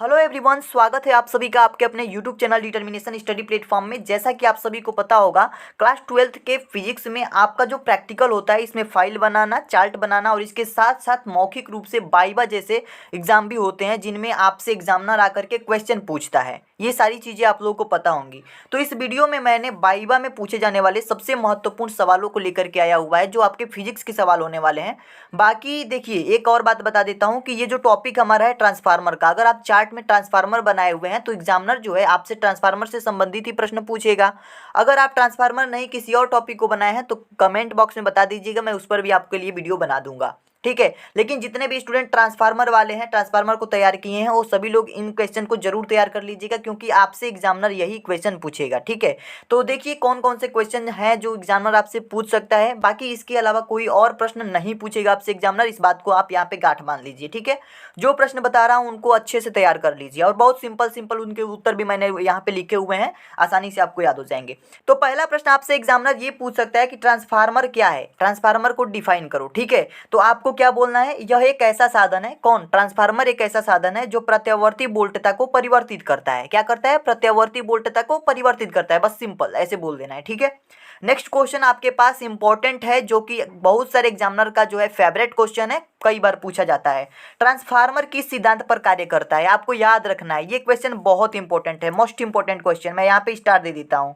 Hello everyone, स्वागत है आप सभी का आपके अपने YouTube channel determination study platform में। जैसा कि आप सभी को पता होगा, क्लास 12th के फिजिक्स में आपका जो प्रैक्टिकल होता है, इसमें फाइल बनाना, चार्ट बनाना और इसके साथ साथ मौखिक रूप से वाइवा जैसे एग्जाम भी होते हैं, जिनमें आपसे एग्जामिनर आकर के क्वेश्चन पूछता है। ये सारी चीज़ें आप लोगों को पता होंगी। तो इस वीडियो में मैंने वाइवा में पूछे जाने वाले सबसे महत्वपूर्ण सवालों को लेकर के आया हुआ है, जो आपके फिजिक्स के सवाल होने वाले हैं। बाकी देखिए, एक और बात बता देता हूँ कि ये जो टॉपिक हमारा है ट्रांसफार्मर का, अगर आप चार्ट में ट्रांसफार्मर बनाए हुए हैं तो एग्जामिनर जो है आपसे ट्रांसफार्मर से संबंधित ही प्रश्न पूछेगा। अगर आप ट्रांसफार्मर नहीं किसी और टॉपिक को बनाए हैं तो कमेंट बॉक्स में बता दीजिएगा, मैं उस पर भी आपके लिए वीडियो बना दूंगा। ठीक है। लेकिन जितने भी स्टूडेंट ट्रांसफार्मर वाले हैं, ट्रांसफार्मर को तैयार किए हैं, वो सभी लोग इन क्वेश्चन को जरूर तैयार कर लीजिएगा, क्योंकि आपसे एग्जामिनर यही क्वेश्चन पूछेगा। ठीक है। तो देखिए कौन कौन से क्वेश्चन हैं जो एग्जामिनर आपसे पूछ सकता है। बाकी इसके अलावा कोई और प्रश्न नहीं पूछेगा आपसे एग्जामिनर, इस बात को आप यहाँ पे गांठ बांध लीजिए। ठीक है। जो प्रश्न बता रहा हूँ उनको अच्छे से तैयार कर लीजिए, और बहुत सिंपल सिंपल उनके उत्तर भी मैंने यहाँ पे लिखे हुए हैं, आसानी से आपको याद हो जाएंगे। तो पहला प्रश्न आपसे एग्जामिनर ये पूछ सकता है कि ट्रांसफार्मर क्या है, ट्रांसफार्मर को डिफाइन करो। ठीक है। तो आपको क्या बोलना है, यह एक ऐसा साधन है, कौन, ट्रांसफार्मर एक ऐसा साधन है जो प्रत्यावर्ती वोल्टता को परिवर्तित करता है। क्या करता है, प्रत्यावर्ती वोल्टता को परिवर्तित करता है, बस सिंपल ऐसे बोल देना है। ठीक है। नेक्स्ट क्वेश्चन आपके पास इंपॉर्टेंट है, जो कि बहुत सारे एग्जामिनर का जो है फेवरेट क्वेश्चन है, कई बार पूछा जाता है। ट्रांसफार्मर किस सिद्धांत पर कार्य करता है, आपको याद रखना है। ये क्वेश्चन बहुत इंपॉर्टेंट है, मोस्ट इंपॉर्टेंट क्वेश्चन। मैं यहाँ पे स्टार दे देता हूँ।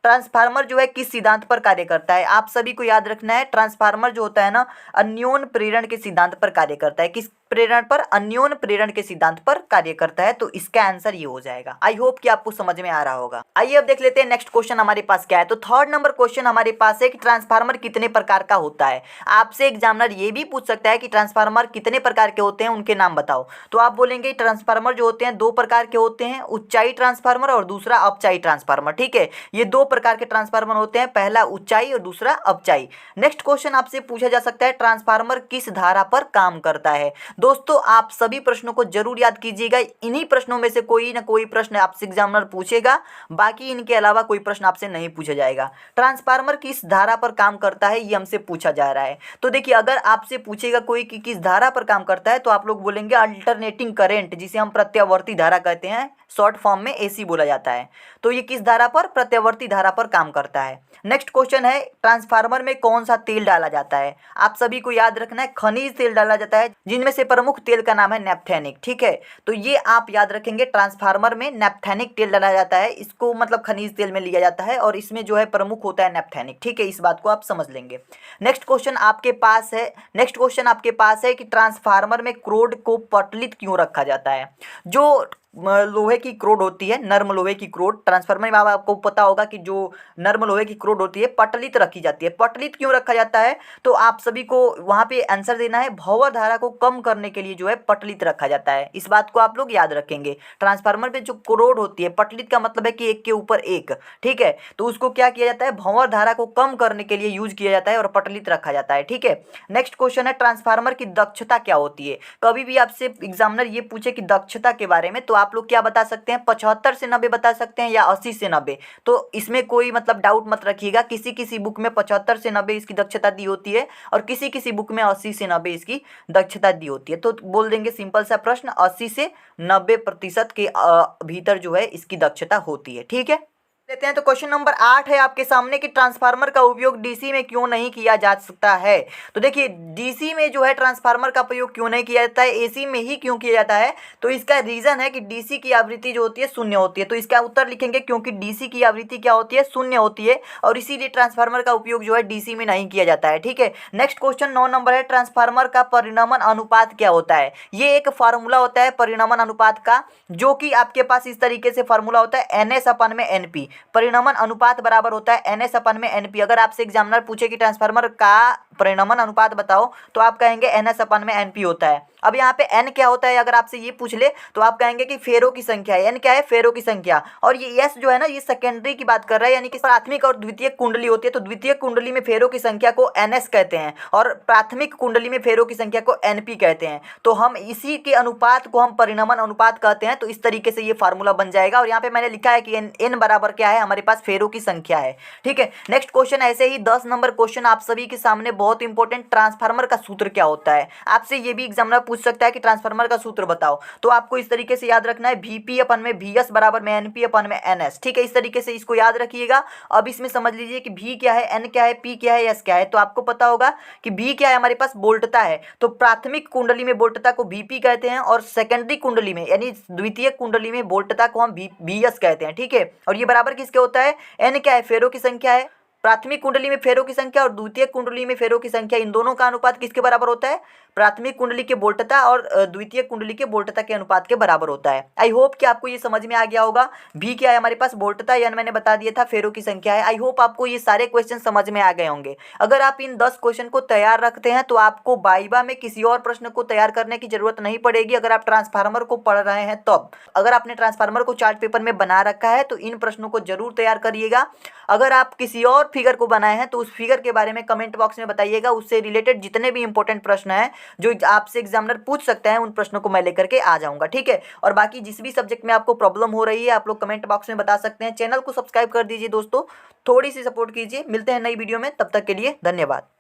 ट्रांसफार्मर जो है किस सिद्धांत पर कार्य करता है, आप सभी को याद रखना है। ट्रांसफार्मर जो होता है ना, अन्योन प्रेरण के सिद्धांत पर कार्य करता है। किस प्रेरण पर, अन्योन प्रेरण के सिद्धांत पर कार्य करता है। तो इसका आंसर ये हो जाएगा। आई होप कि आपको समझ में आ रहा होगा। आइए अब देख लेते हैं नेक्स्ट क्वेश्चन हमारे पास क्या है। तो थर्ड नंबर क्वेश्चन हमारे पास है कि ट्रांसफार्मर कितने प्रकार का होता है। आपसे एग्जामिनर ये भी पूछ सकता है कि ट्रांसफार्मर कितने प्रकार के होते हैं, उनके नाम बताओ। तो आप बोलेंगे ट्रांसफार्मर जो होते हैं दो प्रकार के होते हैं, ऊंचाई ट्रांसफार्मर और दूसरा अपचाई ट्रांसफार्मर। ठीक है। ये दो प्रकार के ट्रांसफार्मर होते हैं, पहला ऊंचाई और दूसरा अपचाई। नेक्स्ट क्वेश्चन आपसे पूछा जा सकता है, ट्रांसफार्मर किस धारा पर काम करता है। दोस्तों आप सभी प्रश्नों को जरूर याद कीजिएगा, इन्हीं प्रश्नों में से कोई ना कोई प्रश्न आपसे एग्जामिनर पूछेगा, बाकी इनके अलावा कोई प्रश्न आपसे नहीं पूछा जाएगा। ट्रांसफार्मर किस धारा पर काम करता है, ये हमसे पूछा जा रहा है। तो देखिए, अगर आपसे पूछेगा कोई कि किस धारा पर काम करता है, तो आप लोग बोलेंगे अल्टरनेटिंग करंट, जिसे हम प्रत्यावर्ती धारा कहते हैं, शॉर्ट फॉर्म में एसी बोला जाता है। तो ये किस धारा पर, प्रत्यावर्ती धारा पर काम करता है। नेक्स्ट क्वेश्चन है, ट्रांसफार्मर में कौन सा तेल डाला जाता है। आप सभी को याद रखना है, खनिज तेल डाला जाता है, जिनमें से प्रमुख तेल का नाम है नैप्थेनिक। ठीक है। तो ये आप याद रखेंगे, ट्रांसफार्मर में नैप्थेनिक तेल डाला जाता है, इसको मतलब खनिज तेल में लिया जाता है, और इसमें जो है प्रमुख होता है नैप्थेनिक। ठीक है, इस बात को आप समझ लेंगे। नेक्स्ट क्वेश्चन आपके पास है कि ट्रांसफार्मर में क्रोड को पटलित क्यों रखा जाता है। जो लोहे की क्रोड होती है, नर्म लोहे की क्रोड, ट्रांसफार्मर में आपको पता होगा कि जो नर्म लोहे की क्रोड होती है पटलित रखी जाती है। पटलित क्यों रखा जाता है, तो आप सभी को वहां पे आंसर देना है, भंवर धारा को कम करने के लिए जो है पटलित रखा जाता है। इस बात को आप लोग याद रखेंगे। ट्रांसफार्मर में जो क्रोड होती है, पटलित का मतलब है कि एक के ऊपर एक। ठीक है। तो उसको क्या किया जाता है, भंवर धारा को कम करने के लिए यूज किया जाता है और पटलित रखा जाता है। ठीक है। नेक्स्ट क्वेश्चन है, ट्रांसफार्मर की दक्षता क्या होती है। कभी भी आपसे एग्जामिनर ये पूछे कि दक्षता के बारे में, तो आप लोग क्या बता सकते हैं, 75 से 90 बता सकते हैं या 80 से 90। तो इसमें कोई मतलब डाउट मत रखिएगा, किसी किसी बुक में 75 से 90 इसकी दक्षता दी होती है, और किसी किसी बुक में 80 से 90 इसकी दक्षता दी होती है। तो बोल देंगे सिंपल सा प्रश्न, 80 से 90% के भीतर जो है इसकी दक्षता होती है। ठीक है। लेते हैं। तो क्वेश्चन नंबर 8 है आपके सामने कि ट्रांसफार्मर का उपयोग डीसी में क्यों नहीं किया जा सकता है। तो देखिए, डीसी में जो है ट्रांसफार्मर का प्रयोग क्यों नहीं किया जाता है, एसी में ही क्यों किया जाता है। तो इसका रीजन है कि डीसी की आवृत्ति जो होती है शून्य होती है। तो इसका उत्तर लिखेंगे, क्योंकि डीसी की आवृत्ति क्या होती है, शून्य होती है, और इसीलिए ट्रांसफार्मर का उपयोग जो है डीसी में नहीं किया जाता है। ठीक है। नेक्स्ट क्वेश्चन 9 नंबर है, ट्रांसफार्मर का परिणमन अनुपात क्या होता है। ये एक फार्मूला होता है परिणमन अनुपात का, जो कि आपके पास इस तरीके से फार्मूला होता है, NS/NP। परिणमन अनुपात बराबर होता है NS/NP। अगर आपसे एग्जामिनर पूछे कि ट्रांसफार्मर का परिणमन अनुपात बताओ, तो आप कहेंगे NS/NP होता है। अब यहाँ पे n क्या होता है, अगर आपसे ये पूछ ले तो आप कहेंगे कि फेरों की संख्या है। n क्या है, फेरों की संख्या। और ये s जो है ना, ये सेकेंडरी की बात कर रहा है, यानी कि प्राथमिक और द्वितीयक कुंडली होती है। तो द्वितीयक कुंडली में फेरों की संख्या को NS कहते हैं, और प्राथमिक कुंडली में फेरों की संख्या को NP कहते हैं। तो हम इसी के अनुपात को हम परिणमन अनुपात कहते हैं। तो इस तरीके से ये फार्मूला बन जाएगा, और यहाँ पे मैंने लिखा है कि n बराबर क्या है, हमारे पास फेरों की संख्या है। ठीक है। नेक्स्ट क्वेश्चन ऐसे ही 10 नंबर क्वेश्चन आप सभी के सामने बहुत बहुत इंपॉर्टेंट, ट्रांसफार्मर का सूत्र क्या होता है। आपसे ये भी एग्जामिनर पूछ सकता है कि ट्रांसफार्मर का सूत्र बताओ, तो आपको इस तरीके से याद रखना है, वीपी अपन में वीएस बराबर में एनपी अपन में एनएस। ठीक है, इस तरीके से इसको याद रखिएगा। अब इसमें समझ लीजिए कि वी क्या है, एन क्या है, पी क्या है, एस क्या है। तो आपको पता होगा कि वी क्या है, हमारे पास वोल्टता है, तो प्राथमिक कुंडली में वोल्टता को वीपी कहते हैं, और सेकेंडरी कुंडली में यानी द्वितीय कुंडली में वोल्टता को हम वीएस कहते हैं। ठीक है, और ये बराबर किसके होता है, एन क्या है, फेरों की संख्या है, प्राथमिक कुंडली में फेरों की संख्या और द्वितीय कुंडली में फेरों की संख्या, इन दोनों का अनुपात किसके बराबर होता है, प्राथमिक कुंडली के वोल्टता और द्वितीय कुंडली के वोल्टता के अनुपात के बराबर होता है। आई होप कि आपको ये समझ में आ गया होगा। भी क्या है हमारे पास, वोल्टता, एन मैंने बता दिया था, फेरों की संख्या है। आई होप आपको ये सारे क्वेश्चन समझ में आ गए होंगे। अगर आप इन 10 क्वेश्चन को तैयार रखते हैं तो आपको वाइवा में किसी और प्रश्न को तैयार करने की जरूरत नहीं पड़ेगी। अगर आप ट्रांसफार्मर को पढ़ रहे हैं तब, अगर आपने ट्रांसफार्मर को चार्ट पेपर में बना रखा है तो इन प्रश्नों को जरूर तैयार करिएगा। अगर आप किसी और फिगर को बनाए हैं तो उस फिगर के बारे में कमेंट बॉक्स में बताइएगा। उससे रिलेटेड जितने भी इंपॉर्टेंट प्रश्न हैं जो आपसे एग्जामिनर पूछ सकते हैं, उन प्रश्नों को मैं लेकर के आ जाऊंगा। ठीक है, और बाकी जिस भी सब्जेक्ट में आपको प्रॉब्लम हो रही है आप लोग कमेंट बॉक्स में बता सकते हैं। चैनल को सब्सक्राइब कर दीजिए दोस्तों, थोड़ी सी सपोर्ट कीजिए। मिलते हैं नई वीडियो में, तब तक के लिए धन्यवाद।